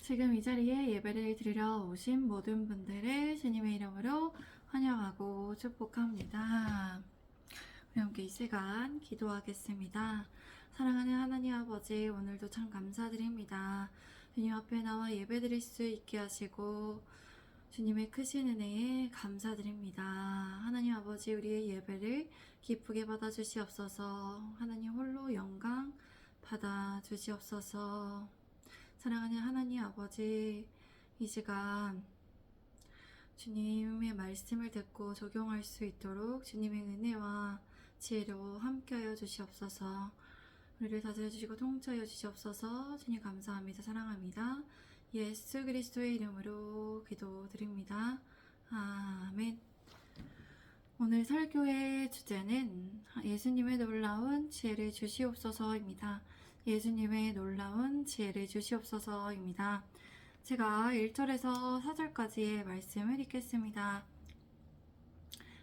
지금 이 자리에 예배를 드리러 오신 모든 분들을 주님의 이름으로 환영하고 축복합니다. 우리 함께 이 시간 기도하겠습니다. 사랑하는 하나님 아버지, 오늘도 참 감사드립니다. 주님 앞에 나와 예배 드릴 수 있게 하시고 주님의 크신 은혜에 감사드립니다. 하나님 아버지, 우리의 예배를 기쁘게 받아주시옵소서. 하나님 홀로 영광 받아주시옵소서. 사랑하는 하나님 아버지, 이 시간 주님의 말씀을 듣고 적용할 수 있도록 주님의 은혜와 지혜로 함께하여 주시옵소서. 우리를 다스려 주시고 통치하여 주시옵소서. 주님 감사합니다. 사랑합니다. 예수 그리스도의 이름으로 기도드립니다. 아멘. 오늘 설교의 주제는 예수님의 놀라운 지혜를 주시옵소서입니다. 예수님의 놀라운 지혜를 주시옵소서입니다. 제가 1절에서 4절까지의 말씀을 읽겠습니다.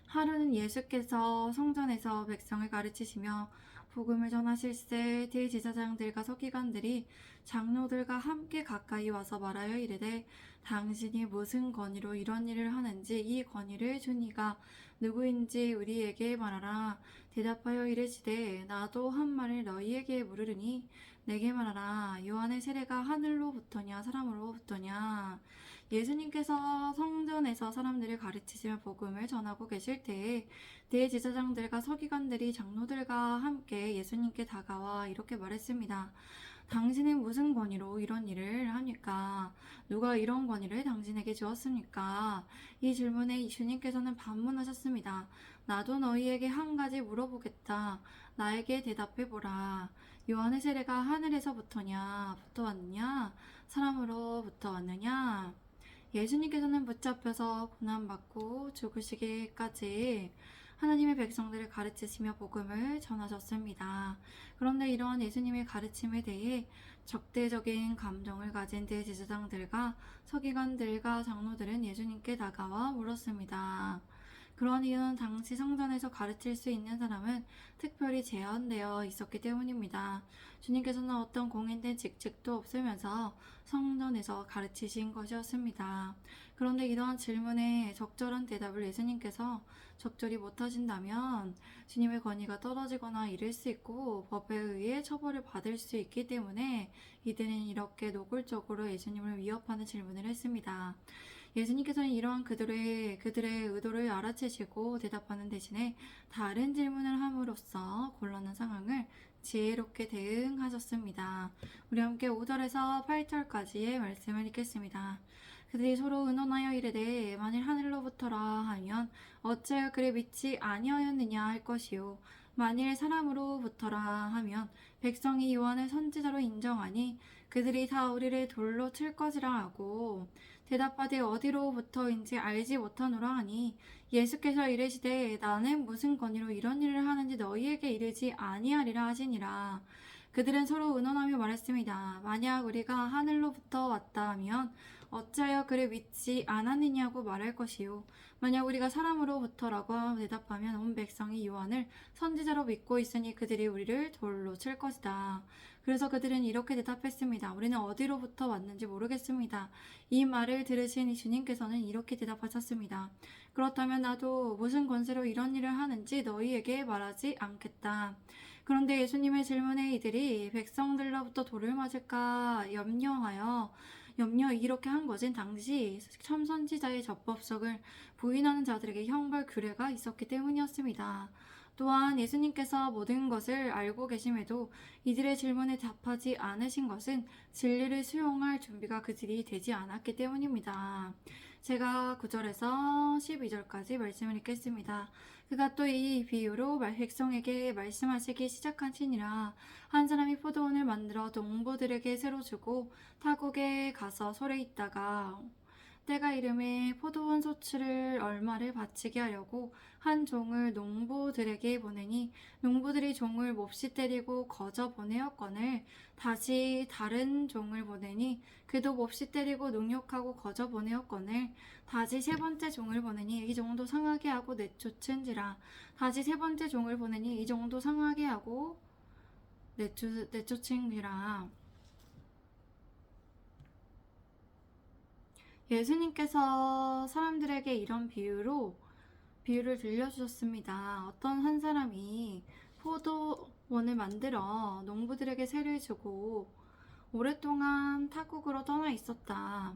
하루는 예수께서 성전에서 백성을 가르치시며 복음을 전하실새 대제사장들과 서기관들이 장로들과 함께 가까이 와서 말하여 이르되 당신이 무슨 권위로 이런 일을 하는지 이 권위를 준 이가 누구인지 우리에게 말하라. 대답하여 이르시되 나도 한 말을 너희에게 물으리니 내게 말하라. 요한의 세례가 하늘로부터냐 사람으로부터냐. 예수님께서 성전에서 사람들을 가르치시며 복음을 전하고 계실 때에 대제사장들과 서기관들이 장로들과 함께 예수님께 다가와 이렇게 말했습니다. 당신은 무슨 권위로 이런 일을 합니까? 누가 이런 권위를 당신에게 주었습니까? 이 질문에 주님께서는 반문하셨습니다. 나도 너희에게 한 가지 물어보겠다. 나에게 대답해보라. 요한의 세례가 하늘에서부터냐 왔느냐 사람으로부터 왔느냐? 예수님께서는 붙잡혀서 고난받고 죽으시기까지 하나님의 백성들을 가르치시며 복음을 전하셨습니다. 그런데 이러한 예수님의 가르침에 대해 적대적인 감정을 가진 대제사장들과 서기관들과 장로들은 예수님께 다가와 물었습니다. 그런 이유는 당시 성전에서 가르칠 수 있는 사람은 특별히 제한되어 있었기 때문입니다. 주님께서는 어떤 공인된 직책도 없으면서 성전에서 가르치신 것이었습니다. 그런데 이러한 질문에 적절한 대답을 예수님께서 적절히 못하신다면 주님의 권위가 떨어지거나 이를 수 있고 법에 의해 처벌을 받을 수 있기 때문에 이들은 이렇게 노골적으로 예수님을 위협하는 질문을 했습니다. 예수님께서는 이러한 그들의 의도를 알아채시고 대답하는 대신에 다른 질문을 함으로써 곤란한 상황을 지혜롭게 대응하셨습니다. 우리 함께 5절에서 8절까지의 말씀을 읽겠습니다. 그들이 서로 의논하여 이르되 만일 하늘로부터라 하면 어찌하여 그를 믿지 아니하였느냐 할 것이요 만일 사람으로부터라 하면 백성이 요한을 선지자로 인정하니 그들이 다 우리를 돌로 칠 것이라 하고 대답하되 어디로부터인지 알지 못하노라 하니 예수께서 이르시되 나는 무슨 권위로 이런 일을 하는지 너희에게 이르지 아니하리라 하시니라. 그들은 서로 의논하며 말했습니다. 만약 우리가 하늘로부터 왔다 하면 어찌하여 그를 믿지 않았느냐고 말할 것이요 만약 우리가 사람으로부터라고 대답하면 온 백성이 요한을 선지자로 믿고 있으니 그들이 우리를 돌로 칠 것이다. 그래서 그들은 이렇게 대답했습니다. 우리는 어디로부터 왔는지 모르겠습니다. 이 말을 들으신 주님께서는 이렇게 대답하셨습니다. 그렇다면 나도 무슨 권세로 이런 일을 하는지 너희에게 말하지 않겠다. 그런데 예수님의 질문에 이들이 백성들로부터 돌을 맞을까 염려 이렇게 한 것은 당시 참선지자의 접법석을 부인하는 자들에게 형벌 규례가 있었기 때문이었습니다. 또한 예수님께서 모든 것을 알고 계심에도 이들의 질문에 답하지 않으신 것은 진리를 수용할 준비가 그들이 되지 않았기 때문입니다. 제가 9절에서 12절까지 말씀을 읽겠습니다. 그가 또 이 비유로 백성에게 말씀하시기 시작하시니라. 한 사람이 포도원을 만들어 농부들에게 새로 주고 타국에 가서 소래 있다가 때가 이름에 포도원 소출을 얼마를 바치게 하려고 한 종을 농부들에게 보내니 농부들이 종을 몹시 때리고 거저 보내었거늘 다시 다른 종을 보내니 그도 몹시 때리고 능욕하고 거저 보내었거늘 다시 세 번째 종을 보내니 이 종도 상하게 하고 내쫓은지라 다시 세 번째 종을 보내니 이 종도 상하게 하고 내쫓은지라 예수님께서 사람들에게 이런 비유를 들려주셨습니다. 어떤 한 사람이 포도원을 만들어 농부들에게 세를 주고 오랫동안 타국으로 떠나 있었다.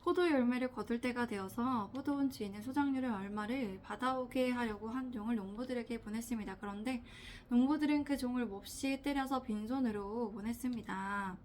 포도 열매를 거둘 때가 되어서 포도원 주인은 소작물의 얼마를 받아오게 하려고 한 종을 농부들에게 보냈습니다. 그런데 농부들은 그 종을 몹시 때려서 빈손으로 보냈습니다.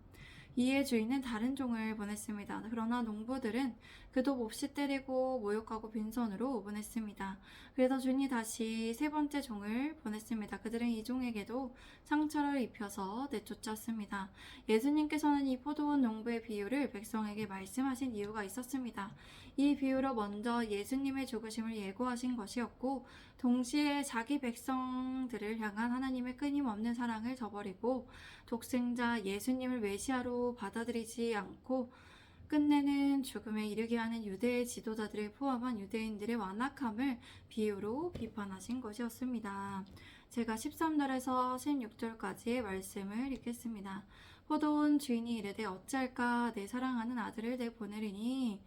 이에 주인은 다른 종을 보냈습니다. 그러나 농부들은 그도 몹시 때리고 모욕하고 빈손으로 보냈습니다. 그래서 주인이 다시 세 번째 종을 보냈습니다. 그들은 이 종에게도 상처를 입혀서 내쫓았습니다. 예수님께서는 이 포도원 농부의 비유를 백성에게 말씀하신 이유가 있었습니다. 이 비유로 먼저 예수님의 죽으심을 예고하신 것이었고, 동시에 자기 백성들을 향한 하나님의 끊임없는 사랑을 저버리고 독생자 예수님을 메시아로 받아들이지 않고 끝내는 죽음에 이르게 하는 유대의 지도자들을 포함한 유대인들의 완악함을 비유로 비판하신 것이었습니다. 제가 13절에서 16절까지의 말씀을 읽겠습니다. 포도원 주인이 이르되 어찌할까 내 사랑하는 아들을 보내리니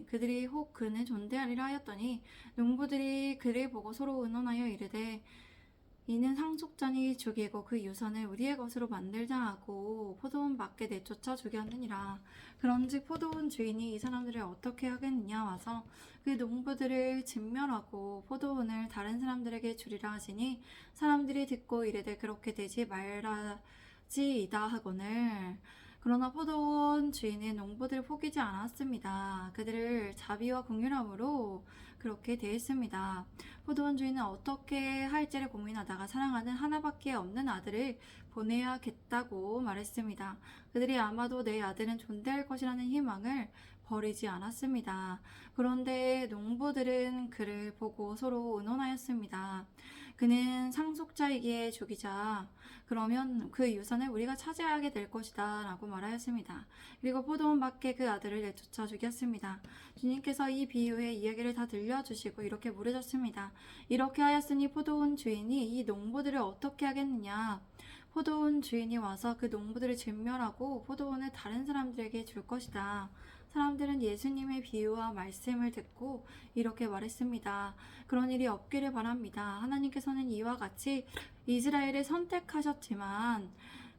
그들이 혹 그는 존대하리라 하였더니 농부들이 그를 보고 서로 의논하여 이르되 이는 상속자니 죽이고 그 유산을 우리의 것으로 만들자 하고 포도원 밖에 내쫓아 죽였느니라. 그런즉 포도원 주인이 이 사람들을 어떻게 하겠느냐 와서 그 농부들을 진멸하고 포도원을 다른 사람들에게 주리라 하시니 사람들이 듣고 이르되 그렇게 되지 말라지이다 하거늘. 그러나 포도원 주인은 농부들을 포기지 않았습니다. 그들을 자비와 긍휼함으로 그렇게 대했습니다. 포도원 주인은 어떻게 할지를 고민하다가 사랑하는 하나밖에 없는 아들을 보내야겠다고 말했습니다. 그들이 아마도 내 아들은 존대할 것이라는 희망을 버리지 않았습니다. 그런데 농부들은 그를 보고 서로 의논하였습니다. 그는 상속자이기에 죽이자. 그러면 그 유산을 우리가 차지하게 될 것이다 라고 말하였습니다. 그리고 포도원 밖에 그 아들을 내쫓아 죽였습니다. 주님께서 이 비유의 이야기를 다 들려주시고 이렇게 물으셨습니다. 이렇게 하였으니 포도원 주인이 이 농부들을 어떻게 하겠느냐? 포도원 주인이 와서 그 농부들을 진멸하고 포도원을 다른 사람들에게 줄 것이다. 사람들은 예수님의 비유와 말씀을 듣고 이렇게 말했습니다. 그런 일이 없기를 바랍니다. 하나님께서는 이와 같이 이스라엘을 선택하셨지만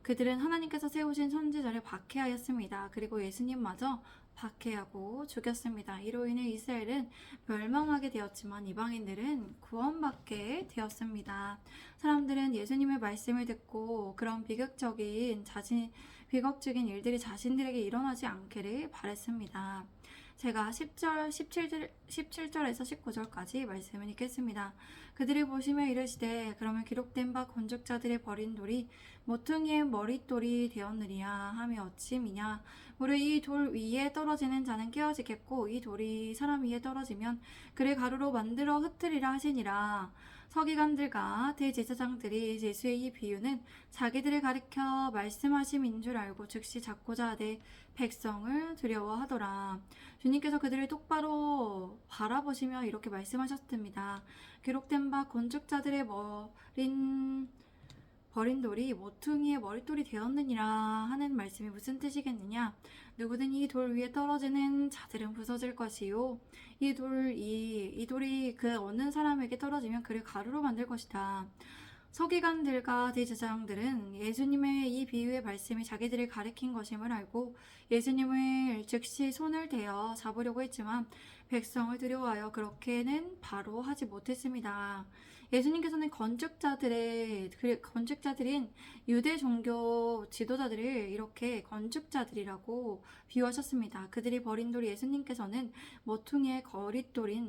그들은 하나님께서 세우신 선지자를 박해하였습니다. 그리고 예수님마저 박해하고 죽였습니다. 이로 인해 이스라엘은 멸망하게 되었지만 이방인들은 구원받게 되었습니다. 사람들은 예수님의 말씀을 듣고 그런 비극적인 일들이 자신들에게 일어나지 않기를 바랬습니다. 제가 17절에서 19절까지 말씀을 읽겠습니다. 그들이 보시며 이르시되 그러면 기록된 바 건축자들의 버린 돌이 모퉁이의 머릿돌이 되었느니라 함이 어찌미냐. 무릇 이 돌 위에 떨어지는 자는 깨어지겠고 이 돌이 사람 위에 떨어지면 그를 가루로 만들어 흩으리라 하시니라. 서기관들과 대제사장들이 예수의 이 비유는 자기들을 가리켜 말씀하심인 줄 알고 즉시 잡고자 하되 백성을 두려워하더라. 주님께서 그들을 똑바로 바라보시며 이렇게 말씀하셨습니다. 기록된 바 건축자들의 버린 돌이 모퉁이의 머릿돌이 되었느니라 하는 말씀이 무슨 뜻이겠느냐? 누구든 이 돌 위에 떨어지는 자들은 부서질 것이요 이 돌이 그 어느 사람에게 떨어지면 그를 가루로 만들 것이다. 서기관들과 대제사장들은 예수님의 이 비유의 말씀이 자기들을 가리킨 것임을 알고 예수님을 즉시 손을 대어 잡으려고 했지만 백성을 두려워하여 그렇게는 바로 하지 못했습니다. 예수님께서는 건축자들인 유대 종교 지도자들을 이렇게 건축자들이라고 비유하셨습니다. 그들이 버린 돌 예수님께서는 모퉁이의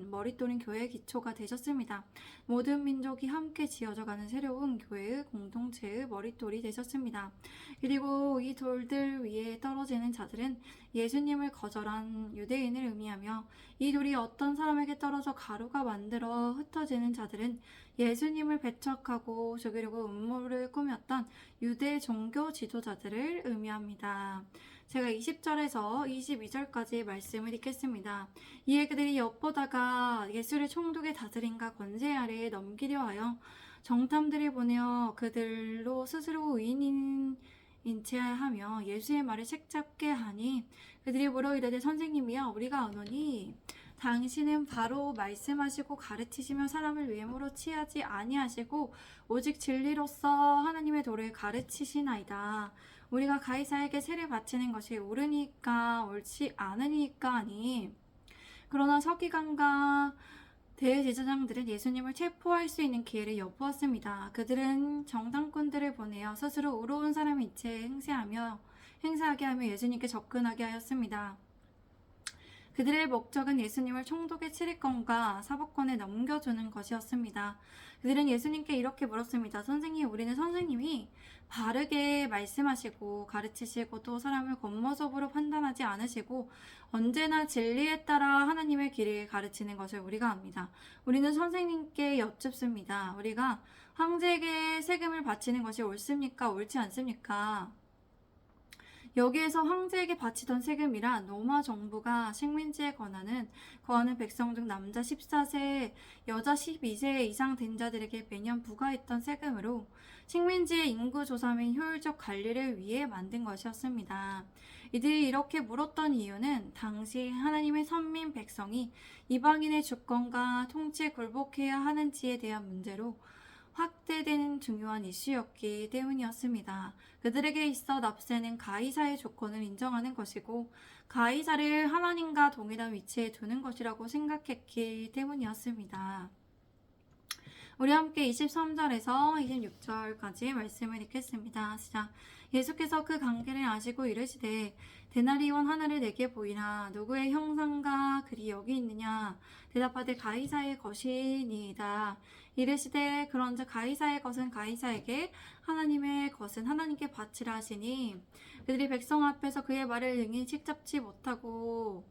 머릿돌인 교회의 기초가 되셨습니다. 모든 민족이 함께 지어져가는 새로운 교회의 공동체의 머릿돌이 되셨습니다. 그리고 이 돌들 위에 떨어지는 자들은 예수님을 거절한 유대인을 의미하며 이 돌이 어떤 사람에게 떨어져 가루가 만들어 흩어지는 자들은 예수님을 배척하고 죽이려고 음모를 꾸몄던 유대 종교 지도자들을 의미합니다. 제가 20절에서 22절까지 말씀을 읽겠습니다. 이에 그들이 엿보다가 예수를 총독의 다스림과 권세 아래에 넘기려 하여 정탐들이 보내어 그들로 스스로 의인인 인체하며 예수의 말을 책잡게 하니 그들이 물어 이르되 선생님이여 우리가 아노니 당신은 바로 말씀하시고 가르치시며 사람을 외모로 취하지 아니하시고 오직 진리로서 하나님의 도를 가르치시나이다. 우리가 가이사에게 세를 바치는 것이 옳으니까 옳지 않으니까 하니 그러나 서기관과 대제사장들은 예수님을 체포할 수 있는 기회를 엿보았습니다. 그들은 정당꾼들을 보내어 스스로 의로운 사람의 이체에 행세하게 하며 예수님께 접근하게 하였습니다. 그들의 목적은 예수님을 총독의 치리권과 사법권에 넘겨주는 것이었습니다. 그들은 예수님께 이렇게 물었습니다. 선생님, 우리는 선생님이 바르게 말씀하시고 가르치시고 또 사람을 겉모습으로 판단하지 않으시고 언제나 진리에 따라 하나님의 길을 가르치는 것을 우리가 압니다. 우리는 선생님께 여쭙습니다. 우리가 황제에게 세금을 바치는 것이 옳습니까? 옳지 않습니까? 여기에서 황제에게 바치던 세금이란 로마 정부가 식민지에 거하는 백성 중 남자 14세, 여자 12세 이상 된 자들에게 매년 부과했던 세금으로 식민지의 인구 조사 및 효율적 관리를 위해 만든 것이었습니다. 이들이 이렇게 물었던 이유는 당시 하나님의 선민 백성이 이방인의 주권과 통치에 굴복해야 하는지에 대한 문제로 확대되는 중요한 이슈였기 때문이었습니다. 그들에게 있어 납세는 가이사의 조건을 인정하는 것이고 가이사를 하나님과 동일한 위치에 두는 것이라고 생각했기 때문이었습니다. 우리 함께 23절에서 26절까지 말씀을 읽겠습니다. 시작. 예수께서 그 관계를 아시고 이르시되 데나리온 하나를 내게 보이나 누구의 형상과 글이 여기 있느냐 대답하되 가이사의 것이니이다. 이르시되 그런즉 가이사의 것은 가이사에게 하나님의 것은 하나님께 바치라 하시니 그들이 백성 앞에서 그의 말을 능히 책잡지 못하고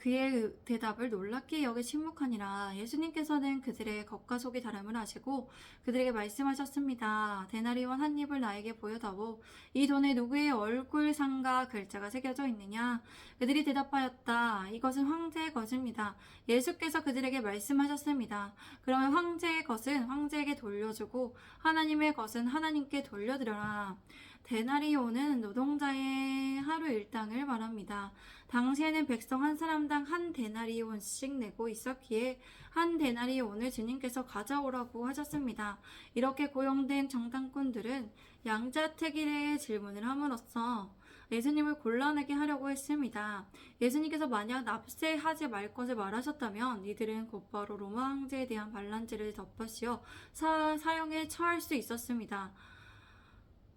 그의 대답을 놀랍게 여겨 침묵하니라. 예수님께서는 그들의 겉과 속이 다름을 아시고 그들에게 말씀하셨습니다. 데나리온 한 입을 나에게 보여다오. 이 돈에 누구의 얼굴상과 글자가 새겨져 있느냐? 그들이 대답하였다. 이것은 황제의 것입니다. 예수께서 그들에게 말씀하셨습니다. 그러면 황제의 것은 황제에게 돌려주고 하나님의 것은 하나님께 돌려드려라. 데나리온은 노동자의 하루 일당을 말합니다. 당시에는 백성 한 사람당 한 데나리온씩 내고 있었기에 한 데나리온을 주님께서 가져오라고 하셨습니다. 이렇게 고용된 정당꾼들은 양자택일의 질문을 함으로써 예수님을 곤란하게 하려고 했습니다. 예수님께서 만약 납세하지 말 것을 말하셨다면 이들은 곧바로 로마 황제에 대한 반란죄를 덮어씌워 사형에 처할 수 있었습니다.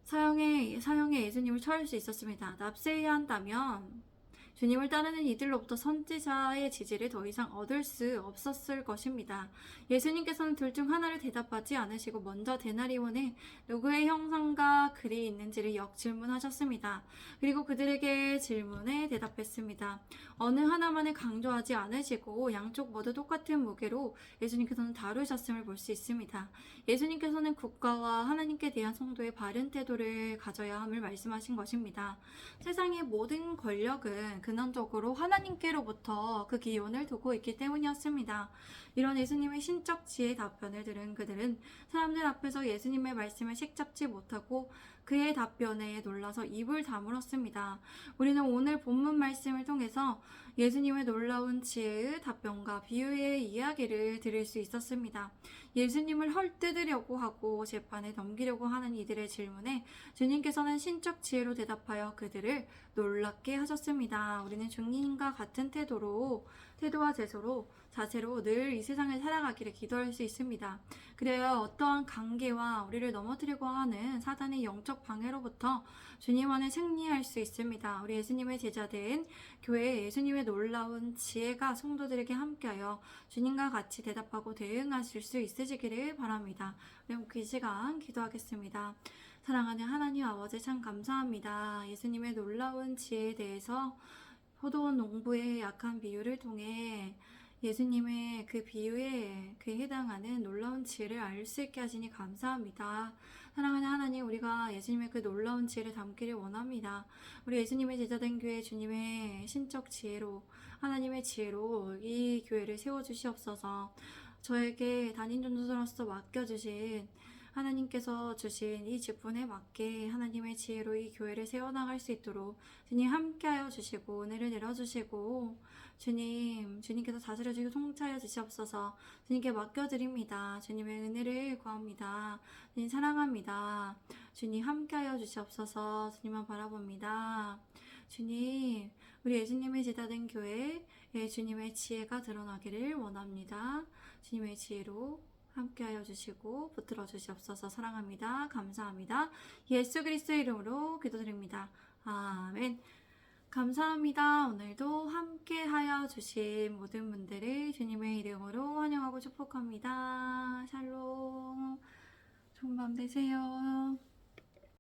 사형에 예수님을 처할 수 있었습니다. 납세해야 한다면 주님을 따르는 이들로부터 선지자의 지지를 더 이상 얻을 수 없었을 것입니다. 예수님께서는 둘 중 하나를 대답하지 않으시고 먼저 데나리온에 누구의 형상과 글이 있는지를 역질문하셨습니다. 그리고 그들에게 질문에 대답했습니다. 어느 하나만을 강조하지 않으시고 양쪽 모두 똑같은 무게로 예수님께서는 다루셨음을 볼 수 있습니다. 예수님께서는 국가와 하나님께 대한 성도의 바른 태도를 가져야 함을 말씀하신 것입니다. 세상의 모든 권력은 근원적으로 하나님께로부터 그 기원을 두고 있기 때문이었습니다. 이런 예수님의 신적 지혜의 답변을 들은 그들은 사람들 앞에서 예수님의 말씀을 책잡지 못하고 그의 답변에 놀라서 입을 다물었습니다. 우리는 오늘 본문 말씀을 통해서 예수님의 놀라운 지혜의 답변과 비유의 이야기를 들을 수 있었습니다. 예수님을 헐뜯으려고 하고 재판에 넘기려고 하는 이들의 질문에 주님께서는 신적 지혜로 대답하여 그들을 놀랍게 하셨습니다. 우리는 주님과 같은 태도와 자세로 늘 이 세상을 살아가기를 기도할 수 있습니다. 그래야 어떠한 관계와 우리를 넘어뜨리려고 하는 사단의 영적 방해로부터 주님 안에 승리할 수 있습니다. 우리 예수님의 제자된 교회에 예수님의 놀라운 지혜가 성도들에게 함께하여 주님과 같이 대답하고 대응하실 수 있으시기를 바랍니다. 우리 이 시간 기도하겠습니다. 사랑하는 하나님 아버지 참 감사합니다. 예수님의 놀라운 지혜에 대해서 포도원 농부의 약한 비유를 통해 예수님의 그 비유에 그에 해당하는 놀라운 지혜를 알 수 있게 하시니 감사합니다. 사랑하는 하나님, 우리가 예수님의 그 놀라운 지혜를 담기를 원합니다. 우리 예수님의 제자된 교회 주님의 신적 지혜로, 하나님의 지혜로 이 교회를 세워주시옵소서. 저에게 담임 전도사로서 맡겨주신 하나님께서 주신 이 직분에 맞게 하나님의 지혜로 이 교회를 세워나갈 수 있도록 주님 함께하여 주시고 은혜를 내려주시고 주님께서 다스려 주시고 통치하여 주시옵소서. 주님께 맡겨드립니다. 주님의 은혜를 구합니다. 주님 사랑합니다. 주님 함께하여 주시옵소서. 주님만 바라봅니다. 주님, 우리 예수님의 제자된 교회에 주님의 지혜가 드러나기를 원합니다. 주님의 지혜로 함께하여 주시고 붙들어 주시옵소서. 사랑합니다. 감사합니다. 예수 그리스도의 이름으로 기도드립니다. 아멘. 감사합니다. 오늘도 함께하여 주신 모든 분들을 주님의 이름으로 환영하고 축복합니다. 샬롬. 좋은 밤 되세요.